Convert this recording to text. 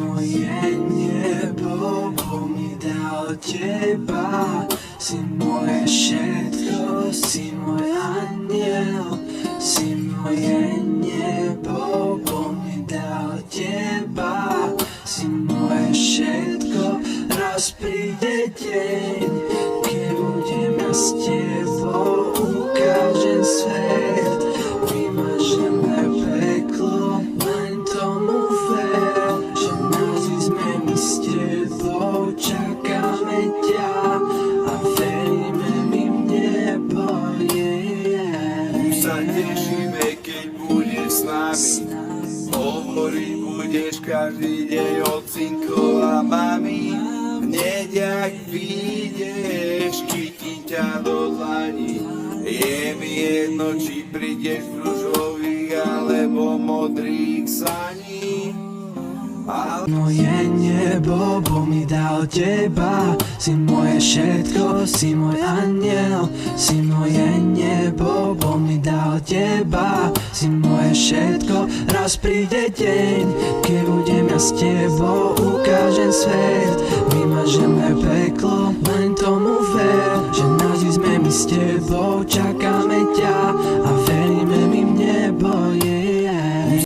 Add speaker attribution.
Speaker 1: moje nebo, Boh mi dal teba. Si moje všetko, si môj aniel. Si moje nebo, Boh mi dal teba. Si moje všetko, raz príde deň, keď budem ja s tebou, ukážem svet, vymažeme peklo, len tomu ver, že navždy sme my s tebou, čakáme ťa a veríme my v nebo,
Speaker 2: Sa tešíme, keď budeš s nami, hovoriť budeš každý deň od synkov a mami. Hneď ak vyjdeš, chytím ťa do dlani. Je mi jedno, či prídeš v ružových alebo modrých saní.
Speaker 1: Moje nebo, Boh mi dal teba. Si moje všetko, si môj aniel. Si moje nebo, Boh mi dal teba. Si moje všetko, raz príde deň, keď budem ja s tebou, ukážem svet, vymažeme peklo, len tomu ver, že navždy sme my s tebou, čakáme